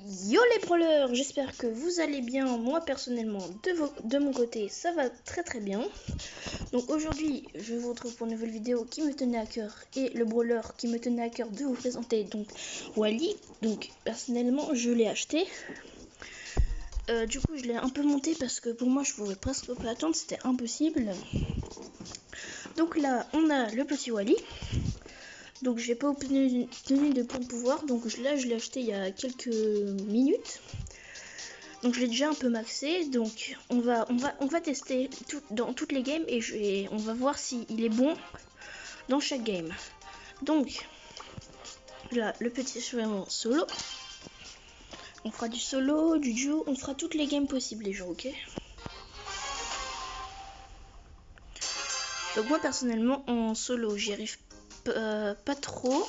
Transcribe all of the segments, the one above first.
Yo les brawlers, j'espère que vous allez bien. Moi personnellement, de mon côté, ça va très bien. Donc aujourd'hui, je vous retrouve pour une nouvelle vidéo qui me tenait à cœur et le brawler qui me tenait à cœur de vous présenter, donc Wally. Donc personnellement, je l'ai acheté. Du coup, je l'ai un peu monté parce que pour moi, je pouvais presque pas attendre, c'était impossible. Donc là, on a le petit Wally. Donc j'ai pas obtenu de points de pouvoir, donc là je l'ai acheté il y a quelques minutes. Donc je l'ai déjà un peu maxé, donc on va tester dans toutes les games et on va voir s'il est bon dans chaque game. Donc là le petit est vraiment solo. On fera du solo, du duo, on fera toutes les games possibles les gens, ok? Donc moi personnellement en solo j'y arrive pas trop.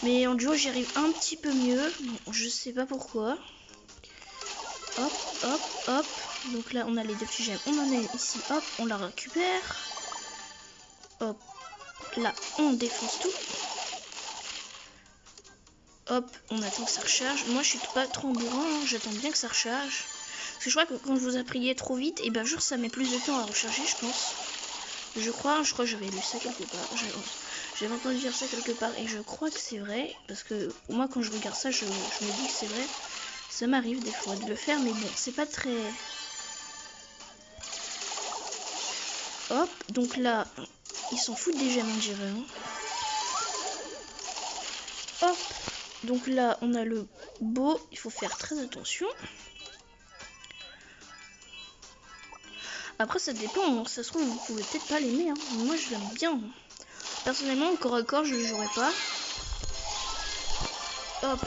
Mais en duo j'y arrive un petit peu mieux, bon, je sais pas pourquoi. Hop, hop, hop. Donc là on a les deux petits gemmes, on en a une ici, hop, on la récupère. Hop, là on défonce tout. Hop, on attend que ça recharge. Moi je suis pas trop endurant, hein. J'attends bien que ça recharge. Parce que je crois que quand je vous appriez trop vite, et ben genre ça met plus de temps à recharger je pense. Je crois que j'avais lu ça quelque part. J'avais entendu dire ça quelque part et je crois que c'est vrai. Parce que moi quand je regarde ça, je me dis que c'est vrai. Ça m'arrive des fois de le faire, mais bon, c'est pas très... Hop, donc là, ils s'en foutent des gemmes, on dirait. Hein. Hop, donc là, on a le beau. Il faut faire très attention. Après, ça dépend. Ça se trouve, vous pouvez peut-être pas l'aimer. Hein. Moi, je l'aime bien. Personnellement, au corps à corps, je le jouerai pas. Hop.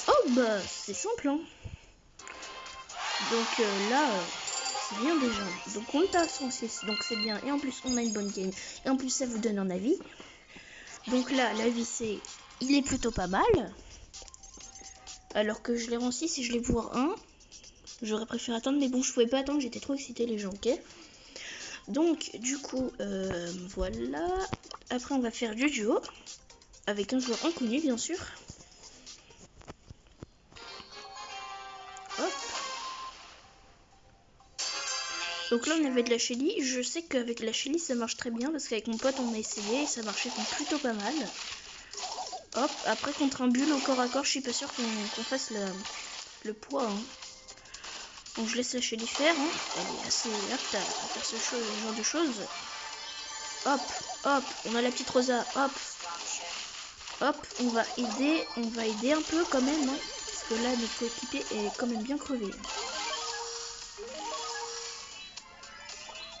Oh, bah, c'est simple. Hein. Donc là... c'est bien déjà. Donc on est à 106, donc c'est bien. Et en plus on a une bonne game. Et en plus ça vous donne un avis. Donc là l'avis c'est, il est plutôt pas mal. Alors que je l'ai rang 6 et je l'ai pouvoir 1. J'aurais préféré attendre, mais bon je pouvais pas attendre, j'étais trop excitée les gens, ok. Donc du coup voilà. Après on va faire du duo. Avec un joueur inconnu bien sûr. Hop. Donc là on avait de la Shelly, je sais qu'avec la Shelly ça marche très bien parce qu'avec mon pote on a essayé et ça marchait plutôt pas mal. Hop, après contre un bulle au corps à corps, je suis pas sûre qu'on fasse le poids. Hein. Donc je laisse la Shelly faire, hein. Elle est assez apte à faire ce genre de choses. Hop, hop, on a la petite Rosa, hop. Hop, on va aider un peu quand même, hein, parce que là notre coéquipier est quand même bien crevé.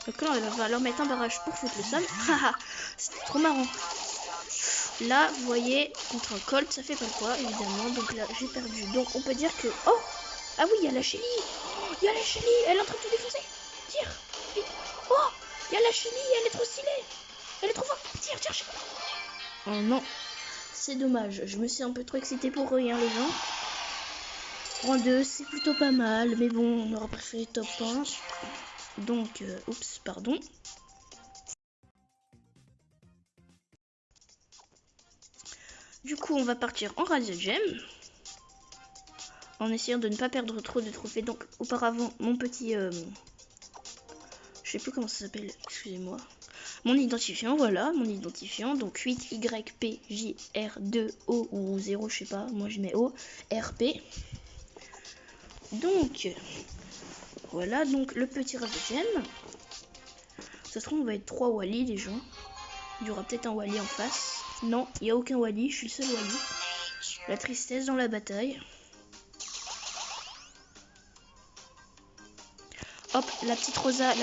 Donc là on va leur mettre un barrage pour foutre le sol. Haha, c'était trop marrant. Là, vous voyez, contre un Colt, ça fait pas le poids, évidemment. Donc là, j'ai perdu. Donc on peut dire que... Oh! Ah oui, il y a la Shelly! Il y a la Shelly! Elle est en train de tout défoncer! Tire! Vite! Oh! Il y a la Shelly! Elle est trop stylée! Elle est trop forte! Tire, tire! Oh non! C'est dommage. Je me suis un peu trop excitée pour rien, les gens. Rang 2, c'est plutôt pas mal. Mais bon, on aura préféré top 1. Donc, oups, pardon. Du coup, on va partir en Radio Gem. En essayant de ne pas perdre trop de trophées. Donc, auparavant, mon petit... je sais plus comment ça s'appelle, excusez-moi. Mon identifiant, voilà, mon identifiant. Donc, 8YPJR2O ou 0, je sais pas. Moi, je mets O. RP. Donc, voilà, donc le petit Radio Gem. Ça se trouve, on va être 3 Wally, les gens. Il y aura peut-être un Wally en face. Non, il n'y a aucun Wally, je suis le seul Wally. La tristesse dans la bataille. Hop, la petite Rosa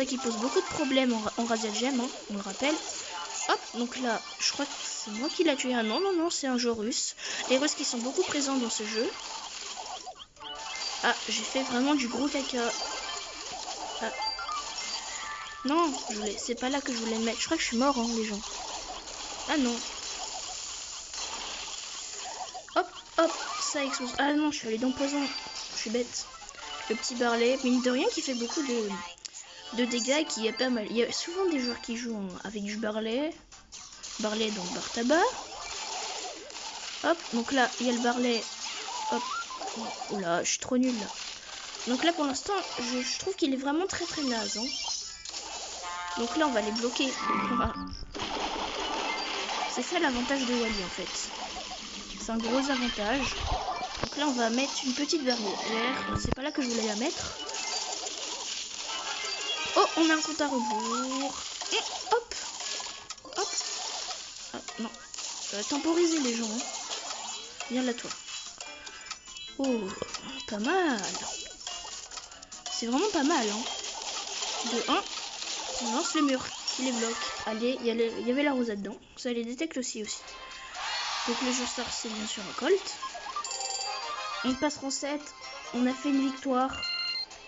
qui pose beaucoup de problèmes en Razia Gem, hein, on le rappelle. Hop, donc là, je crois que c'est moi qui l'a tué. Ah non, non, non, c'est un jeu russe. Les Russes qui sont beaucoup présents dans ce jeu. Ah, j'ai fait vraiment du gros caca. Ah. Non, c'est pas là que je voulais le mettre. Je crois que je suis mort, hein, les gens. Ah non. Hop, hop, ça explose. Ah non, je suis allée dans le poison. Je suis bête. Le petit Barley, mine de rien, qui fait beaucoup de dégâts et qui est pas mal. Il y a souvent des joueurs qui jouent avec du Barley. Barley dans le bar tabac. Hop, donc là, il y a le Barley. Hop, Oula, je suis trop nulle là. Donc là pour l'instant, je trouve qu'il est vraiment très naze. Hein. Donc là on va les bloquer. Voilà. C'est ça l'avantage de Wally en fait. C'est un gros avantage. Donc là on va mettre une petite barrière. C'est pas là que je voulais la mettre. Oh, on a un compte à rebours. Et hop. Hop. Ah, non. Temporiser les gens. Hein. Viens là toi. Oh, pas mal. C'est vraiment pas mal. Hein. De 1, on lance le mur qui les bloque. Allez, il y avait la rosette dedans. Ça les détecte aussi. Donc le jeu star, c'est bien sûr un Colt. On passe en 7. On a fait une victoire.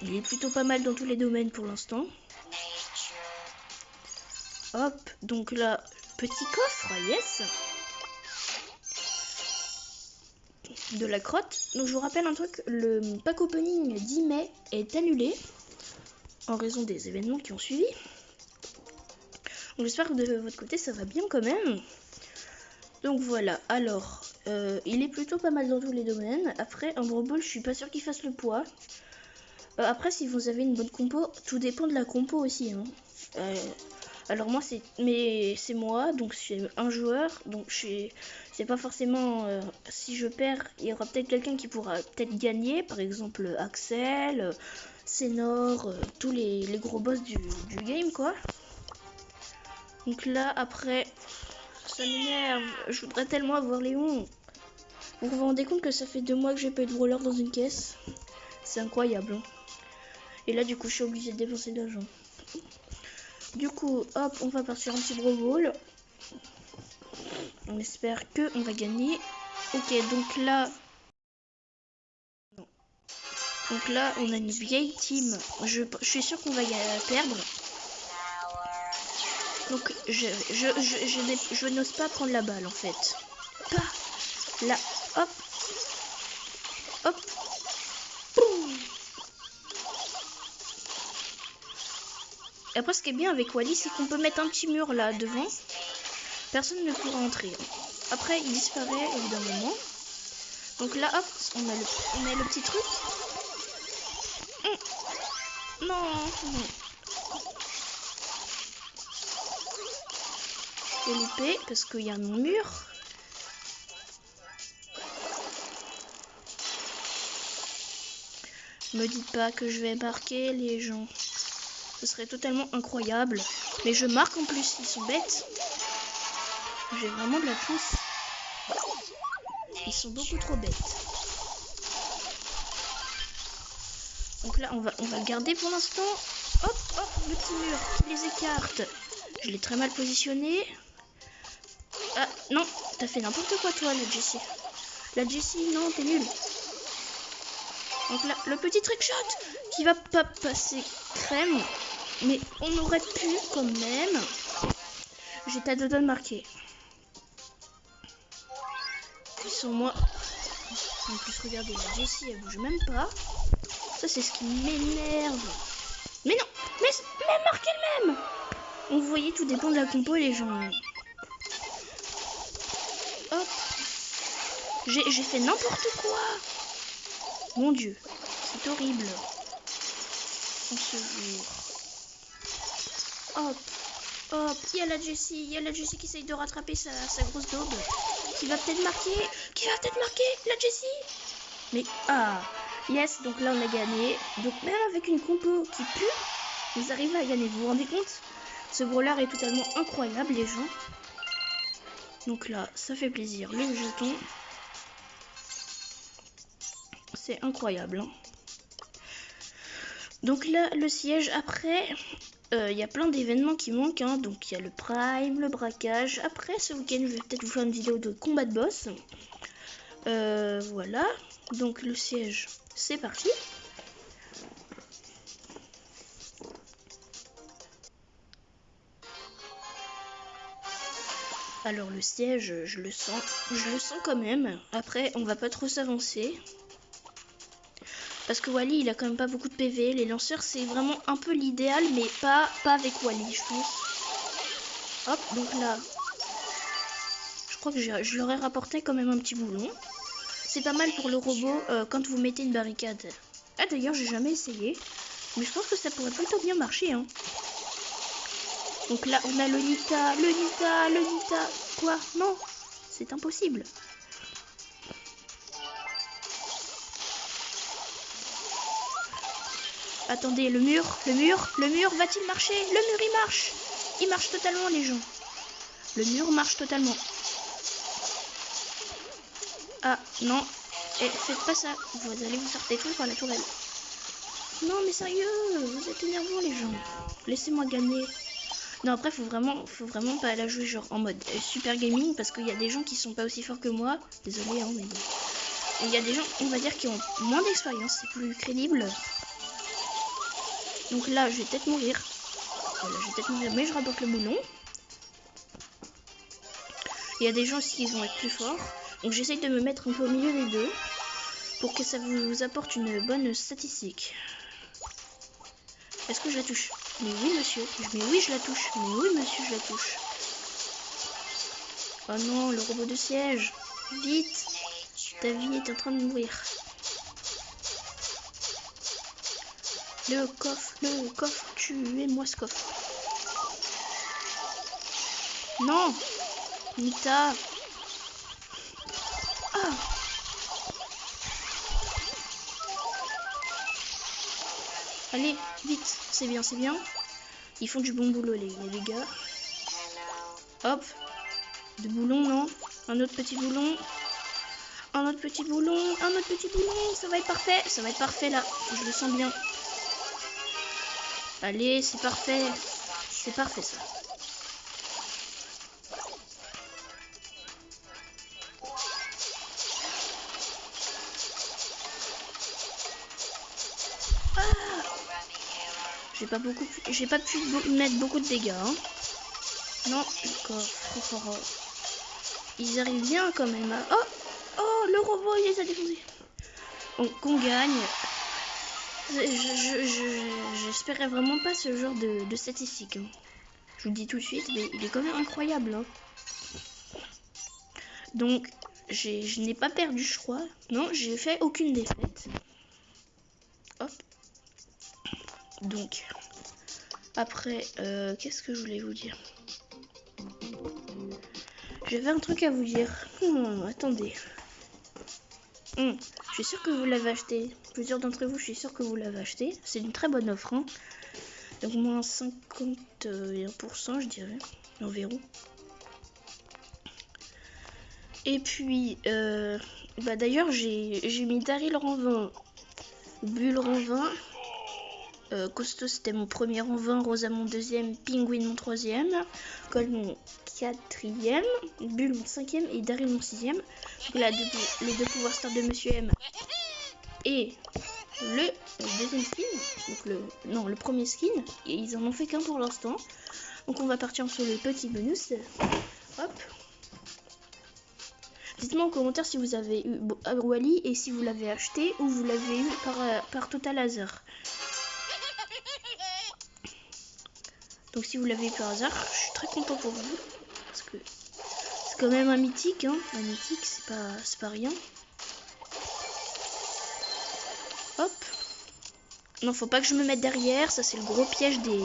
Il est plutôt pas mal dans tous les domaines pour l'instant. Hop, donc là, petit coffre, yes. De la crotte. Donc je vous rappelle un truc, le pack opening 10 mai est annulé en raison des événements qui ont suivi. Donc j'espère que de votre côté ça va bien quand même. Donc voilà, alors il est plutôt pas mal dans tous les domaines. Après un Brawl Ball, je suis pas sûr qu'il fasse le poids. Après si vous avez une bonne compo, tout dépend de la compo aussi. Hein. Alors moi c'est moi, donc c'est un joueur, donc c'est pas forcément si je perds, il y aura peut-être quelqu'un qui pourra peut-être gagner, par exemple Axel, Senor, tous les gros boss du game quoi. Donc là après ça m'énerve, je voudrais tellement avoir Léon. Vous vous rendez compte que ça fait 2 mois que j'ai pas eu de brawler dans une caisse? C'est incroyable. Hein. Et là du coup je suis obligée de dépenser de l'argent. Du coup, hop, on va partir un petit Brawl Ball. On espère que on va gagner. Ok, donc là... Non. Donc là, on a une vieille team. Je suis sûre qu'on va perdre. Donc, je n'ose pas prendre la balle, en fait. Pas. Là, hop. Hop. Boum. Après, ce qui est bien avec Wally, c'est qu'on peut mettre un petit mur là devant. Personne ne pourra entrer. Après, il disparaît évidemment. Donc là, hop, on a le petit truc. Non. J'ai loupé parce qu'il y a mon mur. Me dites pas que je vais marquer les gens. Ce serait totalement incroyable. Mais je marque en plus, ils sont bêtes. J'ai vraiment de la chance. Ils sont beaucoup trop bêtes. Donc là, on va le garder pour l'instant. Hop, hop, le petit mur qui les écarte. Je l'ai très mal positionné. Ah, non, t'as fait n'importe quoi toi, la Jessie. La Jessie, non, t'es nulle. Donc là, le petit trickshot qui va pas passer crème. Mais on aurait pu quand même. J'étais à 2 doigts de marquer. Ils sont moi. En plus, regardez, la Jessie, elle bouge même pas. Ça, c'est ce qui m'énerve. Mais non, mais marquez le même. Vous voyez, tout dépend de la compo, les gens. Hop. J'ai fait n'importe quoi. Mon Dieu, c'est horrible. En ce jour. Hop. Hop, il y a la Jessie qui essaye de rattraper sa grosse daube. Qui va peut-être marquer, la Jessie. Mais, ah, yes, donc là on a gagné. Donc même avec une compo qui pue, vous arrivez à gagner. Vous vous rendez compte? Ce brawler est totalement incroyable, les gens. Donc là, ça fait plaisir. Le jeton. C'est incroyable. Hein. Donc là, le siège, après... Il y a plein d'événements qui manquent, hein. Donc il y a le prime, le braquage. Après ce week-end, je vais peut-être vous faire une vidéo de combat de boss. Voilà. Donc le siège, c'est parti. Alors le siège, je le sens quand même. Après, on va pas trop s'avancer. Parce que Wally, il a quand même pas beaucoup de PV. Les lanceurs, c'est vraiment un peu l'idéal, mais pas avec Wally, je pense. Hop, donc là, je crois que je leur ai rapporté quand même un petit boulon. c'est pas mal pour le robot quand vous mettez une barricade. Ah d'ailleurs j'ai jamais essayé, mais je pense que ça pourrait plutôt bien marcher hein. Donc là on a le Nita. Quoi? Non, c'est impossible. Attendez, le mur va-t-il marcher? Le mur il marche. Il marche totalement les gens. Le mur marche totalement. Ah non, faites pas ça. Vous allez vous faire détruire par la tourelle. Non mais sérieux, vous êtes énervants les gens. Laissez-moi gagner. Non après faut vraiment pas la jouer genre en mode super gaming parce qu'il y a des gens qui sont pas aussi forts que moi. Désolé hein mais il y a des gens on va dire qui ont moins d'expérience, c'est plus crédible. Donc là je vais peut-être mourir. Voilà, je vais peut-être mourir mais je rapporte le moulon. Il y a des gens aussi qui vont être plus forts. Donc j'essaye de me mettre un peu au milieu des deux pour que ça vous apporte une bonne statistique. Est-ce que je la touche? Mais oui monsieur, mais oui je la touche, mais oui monsieur je la touche. Oh non, le robot de siège, vite, ta vie est en train de mourir. Le coffre, tuez-moi ce coffre. Non, Nita. Ah. Allez, vite, c'est bien, c'est bien. Ils font du bon boulot les gars. Hop, deux boulons, non? Un autre petit boulon. Un autre petit boulon, ça va être parfait là, je le sens bien. Allez, c'est parfait ça. Ah, j'ai pas pu mettre beaucoup de dégâts. Hein. Non, d'accord, trop fort. Ils arrivent bien quand même. Hein. Oh, le robot il les a défoncés. Donc on gagne. J'espérais vraiment pas ce genre de statistique. Hein. Je vous le dis tout de suite, mais il est quand même incroyable. Hein. Donc, je n'ai pas perdu, je crois. Non, j'ai fait aucune défaite. Hop. Donc, après, qu'est-ce que je voulais vous dire? J'avais un truc à vous dire. Attendez. Je suis sûre que vous l'avez acheté. Plusieurs d'entre vous, je suis sûre que vous l'avez acheté. C'est une très bonne offre. Hein. Donc, moins 51%, je dirais. Environ. Et puis, d'ailleurs, j'ai mis Daryl rang 20, Bull rang 20, Costaud c'était mon premier rang 20, Rosa mon deuxième, Penguin mon troisième, Colt mon quatrième, Bull mon cinquième et Daryl mon sixième. Donc là, les deux pouvoirs stars de Monsieur M et le deuxième skin, donc le premier skin, et ils en ont fait qu'un pour l'instant. Donc on va partir sur le petit bonus. Hop. Dites-moi en commentaire si vous avez eu Wally et si vous l'avez acheté ou vous l'avez eu par Total Hasard. Donc si vous l'avez eu par hasard, je suis très content pour vous. Parce que c'est quand même un mythique. Hein. Un mythique, c'est pas rien. Hop. Non, faut pas que je me mette derrière. Ça, c'est le gros piège des...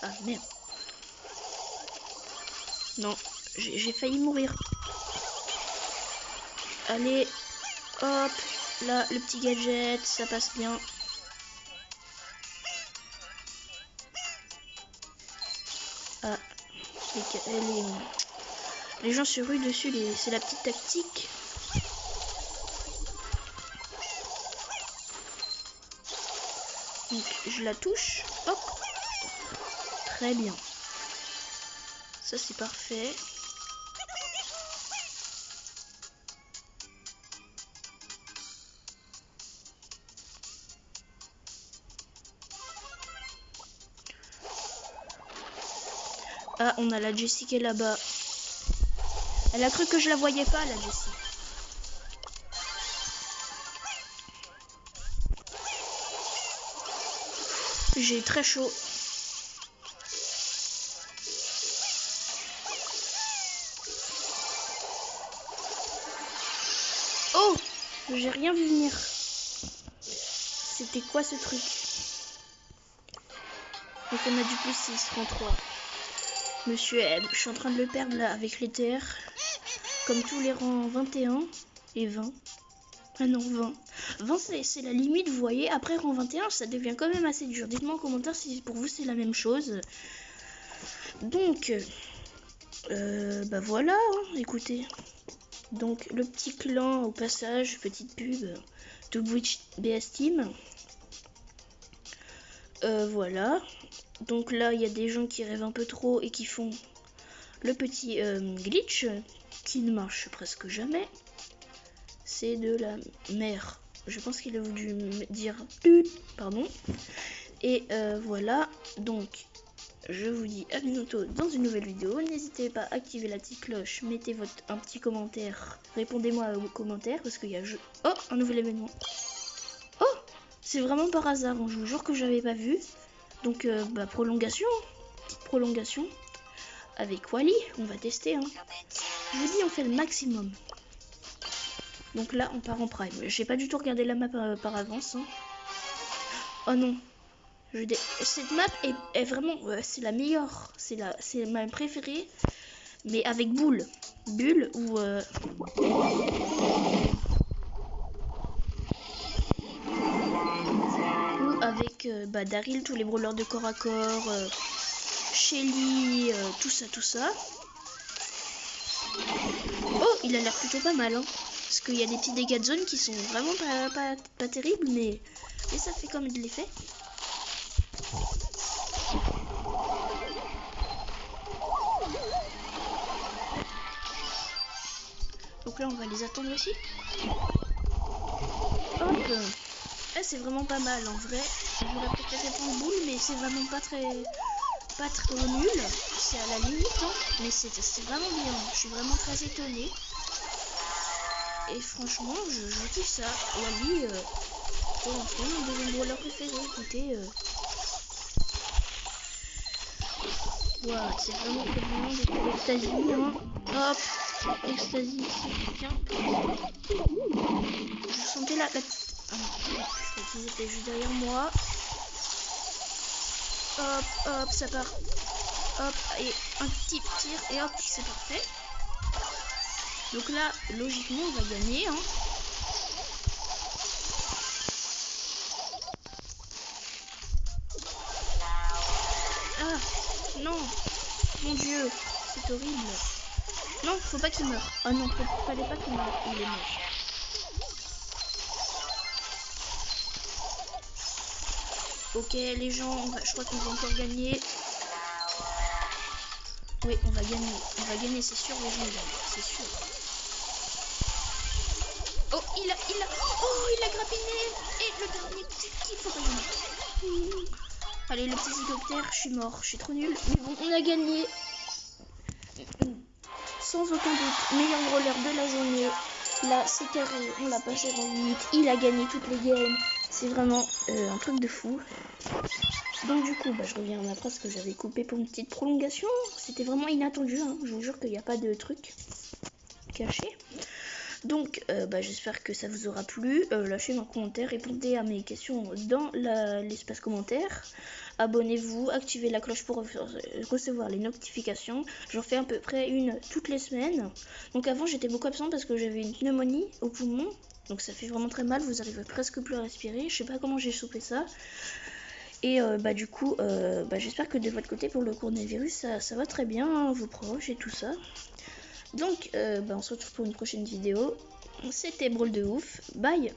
Ah, merde. Non, j'ai failli mourir. Allez, hop, là, le petit gadget, ça passe bien. Ah, les gens se ruent dessus, c'est la petite tactique. Donc, je la touche, hop, très bien. Ça, c'est parfait. Ah, on a la Jessie qui est là-bas. Elle a cru que je la voyais pas, la Jessie. J'ai très chaud. Oh, j'ai rien vu venir. C'était quoi ce truc? Donc on a du plus 6, 33. Monsieur M, je suis en train de le perdre là avec les terres. Comme tous les rangs 21 et 20. Ah non, 20. 20 c'est la limite, vous voyez. Après rang 21, ça devient quand même assez dur. Dites-moi en commentaire si pour vous c'est la même chose. Donc, bah voilà, hein, écoutez. Donc le petit clan au passage, petite pub, to Twitch BS Team. Voilà. Donc là, il y a des gens qui rêvent un peu trop et qui font le petit glitch qui ne marche presque jamais. C'est de la merde. Je pense qu'il a voulu me dire pardon. Et voilà. Donc, je vous dis à bientôt dans une nouvelle vidéo. N'hésitez pas à activer la petite cloche. Mettez un petit commentaire. Répondez-moi aux commentaires parce qu'il y a oh, un nouvel événement. Oh, c'est vraiment par hasard. Je vous jure que j'avais pas vu. Donc, bah, prolongation. Petite prolongation. Avec Wally, on va tester. Hein. Je vous dis, on fait le maximum. Donc là, on part en prime. J'ai pas du tout regardé la map par avance. Hein. Oh non. Cette map est vraiment... c'est la meilleure. C'est ma préférée. Mais avec Bull. Bull ou... ou avec bah, Daryl, tous les brawlers de corps à corps. Shelly, tout ça. Oh, il a l'air plutôt pas mal. Hein. Parce qu'il y a des petits dégâts de zone qui sont vraiment pas terribles, mais ça fait quand même de l'effet. Donc là, on va les attendre aussi. Hop. C'est vraiment pas mal, en vrai. J'aurais préféré prendre boule, mais c'est vraiment pas trop nul. C'est à la limite, hein. Mais c'est vraiment bien. Je suis vraiment très étonnée. Et franchement, je kiffe ça. Wally, pour l'instant, mon deuxième brawler préféré. Écoutez, wow, c'est vraiment très bien. Des extasies, hein. Hop, extasie, c'est bien. Je sentais la petite. Ah non, je crois qu'ils étaient juste derrière moi. Hop, ça part. Hop, et un petit tir, et hop, c'est parfait. Donc là, logiquement, on va gagner. Hein. Ah, non. Mon Dieu, c'est horrible. Non, faut pas qu'il meure. Ah non, fallait pas qu'il meure. Il est mort. Ok, les gens, je crois qu'on va encore gagner. Oui, on va gagner, c'est sûr, les gens gagnent, c'est sûr. Oh, il a grappiné. Et le dernier petit kill, faut pas gagner. Allez, le petit hélicoptère, je suis mort, je suis trop nul. Mais bon, on a gagné. Sans aucun doute, meilleur brawler de la journée. Là, c'est carré, on l'a passé en 8. Il a gagné toutes les games. C'est vraiment un truc de fou. Donc du coup, bah, je reviens à ma phrase que j'avais coupée pour une petite prolongation. C'était vraiment inattendu, hein. Je vous jure qu'il n'y a pas de truc caché. Donc bah, j'espère que ça vous aura plu. Lâchez un commentaire, répondez à mes questions dans l'espace commentaire. Abonnez-vous, activez la cloche pour recevoir les notifications. J'en fais à peu près une toutes les semaines. Donc avant j'étais beaucoup absente parce que j'avais une pneumonie au poumon. Donc ça fait vraiment très mal, vous arrivez presque plus à respirer. Je sais pas comment j'ai chopé ça. Et bah du coup, bah, j'espère que de votre côté pour le coronavirus ça va très bien, hein, vos proches et tout ça. Donc bah, on se retrouve pour une prochaine vidéo. C'était Brawl de ouf. Bye.